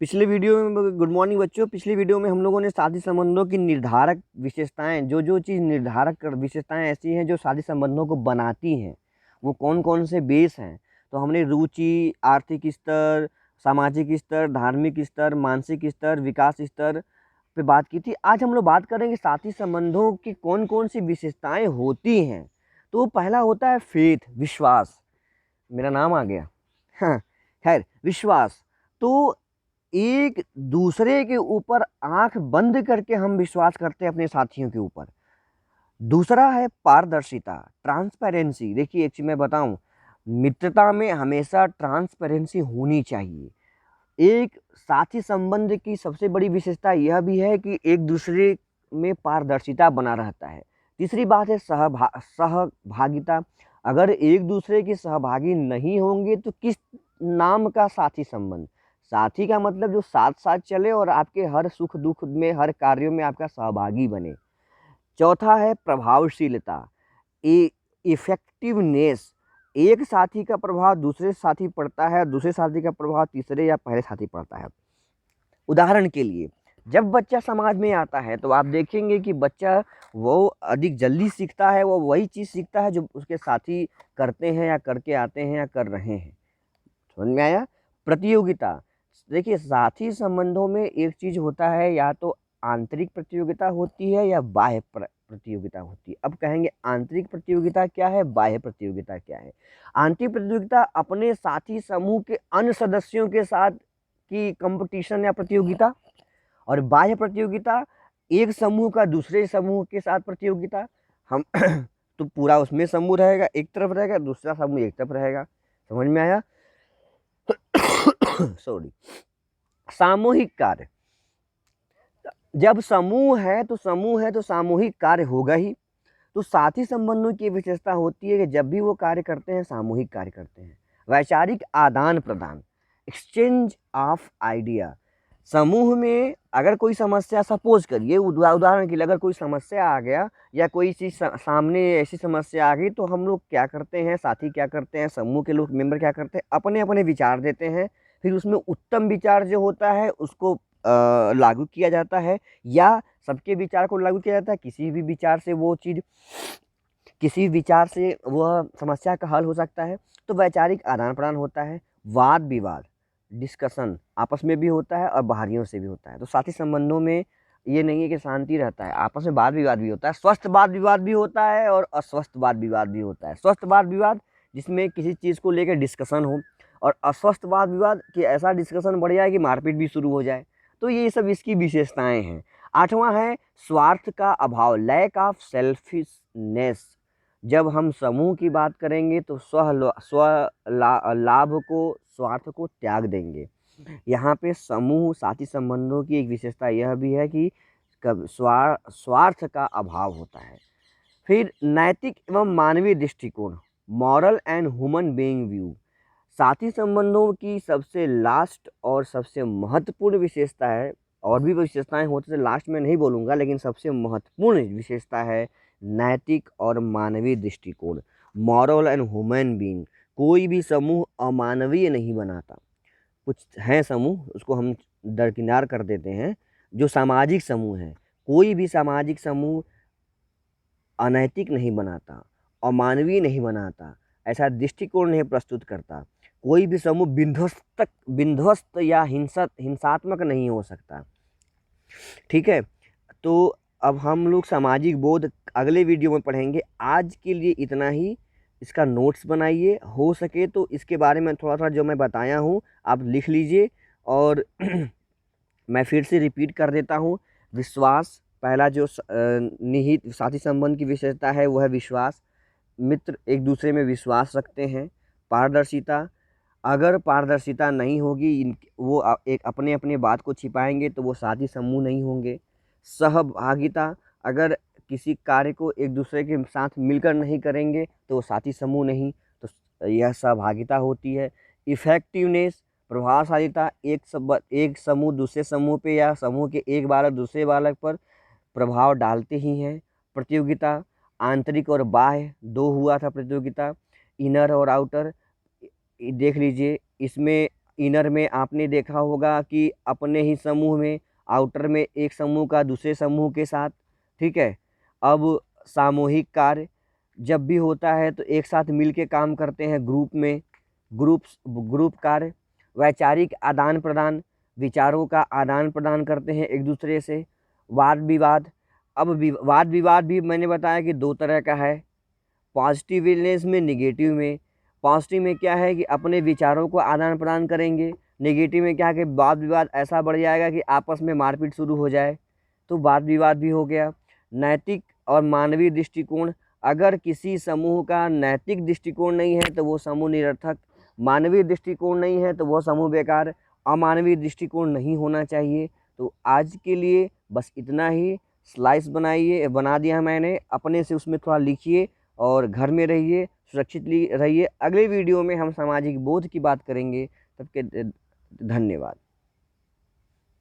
पिछले वीडियो में good morning बच्चों। पिछली वीडियो में हम लोगों ने साथी संबंधों की निर्धारक विशेषताएं, जो जो चीज़ विशेषताएं ऐसी हैं जो साथी संबंधों को बनाती हैं, वो कौन कौन से बेस हैं। तो हमने रुचि, आर्थिक स्तर, सामाजिक स्तर, धार्मिक स्तर, मानसिक स्तर, विकास स्तर पे बात की थी। आज हम लोग बात करेंगे साथी संबंधों की कौन कौन सी विशेषताएं होती हैं। तो पहला होता है फेथ, विश्वास। मेरा नाम आ गया। हाँ, खैर, विश्वास। तो एक दूसरे के ऊपर आंख बंद करके हम विश्वास करते हैं अपने साथियों के ऊपर। दूसरा है पारदर्शिता, ट्रांसपेरेंसी। देखिए, एक चीज मैं बताऊं, मित्रता में हमेशा ट्रांसपेरेंसी होनी चाहिए। एक साथी संबंध की सबसे बड़ी विशेषता यह भी है कि एक दूसरे में पारदर्शिता बना रहता है। तीसरी बात है सहभागिता। अगर एक दूसरे के सहभागी नहीं होंगे तो किस नाम का साथी संबंध। साथी का मतलब जो साथ साथ चले और आपके हर सुख दुख में, हर कार्यों में आपका सहभागी बने। चौथा है प्रभावशीलता, इफेक्टिवनेस। एक साथी का प्रभाव दूसरे साथी पड़ता है, दूसरे साथी का प्रभाव तीसरे या पहले साथी पड़ता है। उदाहरण के लिए, जब बच्चा समाज में आता है तो आप देखेंगे कि बच्चा वो अधिक जल्दी सीखता है, वो वही चीज़ सीखता है जो उसके साथी करते हैं या करके आते हैं या कर रहे हैं। समझ में आया? प्रतियोगिता। देखिए, साथी संबंधों में एक चीज़ होता है, या तो आंतरिक प्रतियोगिता होती है या बाह्य प्रतियोगिता होती है। अब कहेंगे आंतरिक प्रतियोगिता क्या है, बाह्य प्रतियोगिता क्या है। आंतरिक प्रतियोगिता अपने साथी समूह के अन्य सदस्यों के साथ की कंपटीशन या प्रतियोगिता, और बाह्य प्रतियोगिता एक समूह का दूसरे समूह के साथ प्रतियोगिता। हम तो पूरा उसमें समूह रहेगा, एक तरफ रहेगा, दूसरा समूह एक तरफ रहेगा। समझ में आया? सॉरी। सामूहिक कार्य। जब समूह है तो सामूहिक कार्य होगा ही। तो साथी संबंधों की विशेषता होती है कि जब भी वो कार्य करते हैं, सामूहिक कार्य करते हैं। वैचारिक आदान प्रदान, एक्सचेंज ऑफ आइडिया। समूह में अगर कोई समस्या, सपोज करिए, उदाहरण के लिए अगर कोई समस्या आ गया या कोई चीज़ सामने ऐसी समस्या आ गई, तो हम लोग क्या करते हैं, साथी क्या करते हैं, समूह के लोग मेंबर क्या करते हैं, अपने अपने विचार देते हैं। फिर उसमें उत्तम विचार जो होता है उसको लागू किया जाता है, या सबके विचार को लागू किया जाता है। किसी विचार से वह समस्या का हल हो सकता है। तो वैचारिक आदान प्रदान होता है। वाद विवाद, डिस्कशन आपस में भी होता है और बाहरियों से भी होता है। तो साथी संबंधों में ये नहीं है कि शांति रहता है, आपस में वाद विवाद भी होता है। स्वस्थ वाद विवाद भी होता है और अस्वस्थ वाद विवाद भी होता है। स्वस्थ वाद विवाद जिसमें किसी चीज़ को लेकर डिस्कशन हो, और अस्वस्थ वाद विवाद कि ऐसा डिस्कशन बढ़ जाए कि मारपीट भी शुरू हो जाए। तो ये सब इसकी विशेषताएं हैं। आठवां है स्वार्थ का अभाव, लैक ऑफ सेल्फिशनेस। जब हम समूह की बात करेंगे तो लाभ को, स्वार्थ को त्याग देंगे। यहाँ पे समूह साथी संबंधों की एक विशेषता यह भी है कि कब स्वार्थ का अभाव होता है। फिर नैतिक एवं मानवीय दृष्टिकोण, moral and human being view. साथी संबंधों की सबसे लास्ट और सबसे महत्वपूर्ण विशेषता है, और भी विशेषताएं होती है, लास्ट में नहीं बोलूँगा, लेकिन सबसे महत्वपूर्ण विशेषता है नैतिक और मानवीय दृष्टिकोण, मॉरल एंड ह्यूमन बीइंग। कोई भी समूह अमानवीय नहीं बनाता। कुछ हैं समूह, उसको हम दरकिनार कर देते हैं, जो सामाजिक समूह है। कोई भी सामाजिक समूह अनैतिक नहीं बनाता, अमानवीय नहीं बनाता, ऐसा दृष्टिकोण नहीं प्रस्तुत करता। कोई भी समूह विध्वस्त या हिंसात्मक नहीं हो सकता। ठीक है? तो अब हम लोग सामाजिक बोध अगले वीडियो में पढ़ेंगे। आज के लिए इतना ही। इसका नोट्स बनाइए, हो सके तो इसके बारे में थोड़ा सा जो मैं बताया हूँ आप लिख लीजिए। और मैं फिर से रिपीट कर देता हूँ। विश्वास, पहला जो निहित साथी संबंध की विशेषता है वो है विश्वास। मित्र एक दूसरे में विश्वास रखते हैं। पारदर्शिता, अगर पारदर्शिता नहीं होगी, वो एक अपने अपने बात को छिपाएंगे तो वो साथी समूह नहीं होंगे। सहभागिता, अगर किसी कार्य को एक दूसरे के साथ मिलकर नहीं करेंगे तो वो साथी समूह नहीं, तो यह सहभागिता होती है। इफेक्टिवनेस, प्रभावशालिता, एक समूह दूसरे समूह पे या समूह के एक बालक दूसरे बालक पर प्रभाव डालते ही हैं। प्रतियोगिता, आंतरिक और बाह्य दो हुआ था प्रतियोगिता, इनर और आउटर। देख लीजिए, इसमें इनर में आपने देखा होगा कि अपने ही समूह में, आउटर में एक समूह का दूसरे समूह के साथ, ठीक है। अब सामूहिक कार्य जब भी होता है तो एक साथ मिल के काम करते हैं ग्रुप में, ग्रुप कार्य। वैचारिक आदान प्रदान, विचारों का आदान प्रदान करते हैं एक दूसरे से। वाद विवाद, अब वाद विवाद भी मैंने बताया कि दो तरह का है, पॉजिटिवनेस में, निगेटिव में। पॉजिटिव में क्या है कि अपने विचारों को आदान प्रदान करेंगे, नेगेटिव में क्या है कि वाद विवाद ऐसा बढ़ जाएगा कि आपस में मारपीट शुरू हो जाए, तो वाद विवाद भी हो गया। नैतिक और मानवीय दृष्टिकोण, अगर किसी समूह का नैतिक दृष्टिकोण नहीं है तो वो समूह निरर्थक, मानवीय दृष्टिकोण नहीं है तो वो समूह बेकार, अमानवीय दृष्टिकोण नहीं होना चाहिए। तो आज के लिए बस इतना ही। स्लाइस बना दिया मैंने, अपने से उसमें थोड़ा लिखिए और घर में रहिए, सुरक्षित रहिए। अगले वीडियो में हम सामाजिक बोध की बात करेंगे। तब के धन्यवाद।